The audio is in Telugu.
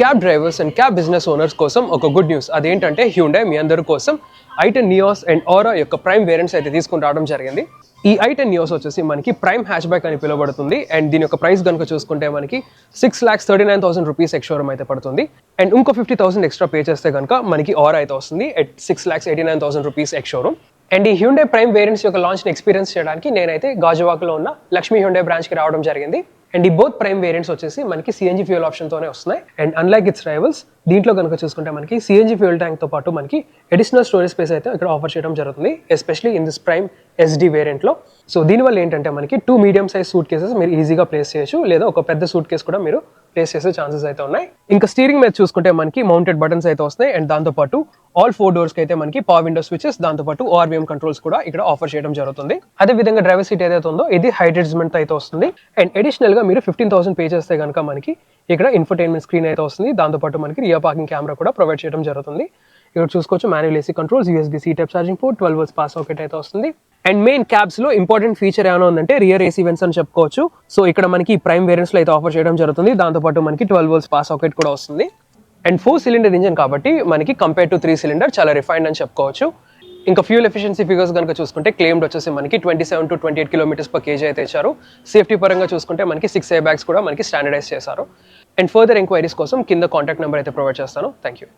Cab drivers and cab business owners కోసం ఒక గుడ్ న్యూస్. అదేంటంటే హ్యూండై మీ అందరి కోసం i10 నియోస్ అండ్ ఆరా యొక్క ప్రైమ్ వేరియంట్స్ అయితే తీసుకుని రావడం జరిగింది. ఈ i10 నియోస్ వచ్చేసి మనకి ప్రైమ్ హ్యాచ్ బ్యాక్ అని పిలువబడుతుంది. అండ్ దీని యొక్క ప్రైస్ కనుక చూసుకుంటే మనకి 6,39,000 రూపీస్ ఎక్స్షోరూమ్ అయితే పడుతుంది. అండ్ ఇంకో 50,000 ఎక్స్ట్రా పే చేస్తే కనుక మనకి ఆరా అయితే వస్తుంది at 6,89,000 రూపీస్ ఎక్స్షోరూమ్. అండ్ ఈ హ్యూండై ప్రైమ్ వేరియంట్స్ యొక్క లాంచ్ని ఎక్స్పీరియన్స్ చేయడానికి నేనైతే గాజువాకలో ఉన్న లక్ష్మీ హ్యూండై బ్రాంచ్కి రావడం జరిగింది. అండ్ ఈ బోత్ ప్రైమ్ వేరియంట్స్ వచ్చేసి మనకి సిఎన్జీ ఫ్యూయల్ ఆప్షన్తోనే వస్తున్నాయి. అండ్ అన్లైక్ ఇట్స్ రైవల్స్ దీంట్లో కనుక చూసుకుంటే మనకి సిఎన్జీ ఫ్యూయల్ ట్యాంక్తో పాటు మనకి అడిషనల్ స్టోరేజ్ స్పేస్ అయితే ఇక్కడ ఆఫర్ చేయడం జరుగుతుంది, especially in this prime SD వేరియంట్లో. సో దీనివల్ల ఏంటంటే మనకి 2 మీడియం సైజ్ సూట్ కేసెస్ మీరు ఈజీగా ప్లేస్ చేయొచ్చు, లేదా ఒక పెద్ద సూట్ కేస్ కూడా మీరు ప్లేస్ చేసే ఛాన్సెస్ అయితే ఉన్నాయి. ఇంకా స్టీరింగ్ మీద చూసుకుంటే మనకి మౌంటెడ్ బటన్స్ అయితే వస్తాయి. అండ్ దాంతోపాటు ఆల్ 4 డోర్స్ కి అయితే మనకి పవర్ విండో స్విచెస్, దాంతోపాటు ORVM కంట్రోల్స్ కూడా ఇక్కడ ఆఫర్ చేయడం జరుగుతుంది. అదే విధంగా డ్రైవర్ సీట్ ఏదైతే ఉందో ఇది హైడ్రేజ్మెంట్ అయితే వస్తుంది. అండ్ అడిషనల్ గా మీరు 15,000 పే చేస్తే కనుక మనకి ఇక్కడ ఇన్ఫోటైన్మెంట్ స్క్రీన్ అయితే వస్తుంది. దాంతోపాటు మనకి రియర్ పార్కింగ్ కెమెరా కూడా ప్రొవైడ్ చేయడం జరుగుతుంది. ఇక్కడ చూసుకోవచ్చు manual AC controls, USB-C type charging port, 12 volts pass socket అయితే వస్తుంది. అండ్ మెయిన్ క్యాబ్స్ లో ఇంపార్టెంట్ ఫీచర్ ఏమైనా ఉందంటే రియర్ ఏసీ వెంట్స్ అని చెప్పుకోవచ్చు. సో ఇక్కడ మనకి ప్రైమ్ వేరియంట్స్ లో అయితే ఆఫర్ చేయడం జరుగుతుంది. దాంతోపాటు మనకి 12 volts పాస్ సాకెట్ కూడా వస్తుంది. అండ్ 4 cylinder ఇంజిన్ కాబట్టి మనకి కంపేర్ టు 3 cylinder చాలా రిఫైన్డ్ అని చెప్పుకోవచ్చు. ఇంకా ఫ్యూల్ ఎఫిషియన్సీ ఫిగర్స్ కనుక చూసుకుంటే క్లెయిమ్డ్ వచ్చేసి మనకి 27 to 28 km/kg అయితే ఇచ్చారు. సేఫ్టీ పరంగా చూసుకుంటే మనకి 6 airbags కూడా మనకి స్టాండర్డైజ్ చేశారు. అండ్ ఫర్దర్ ఎంక్వైరీస్ కోసం కింద కాంటాక్ట్ నెంబర్ అయితే ప్రొవైడ్ చేస్తాను. Thank you.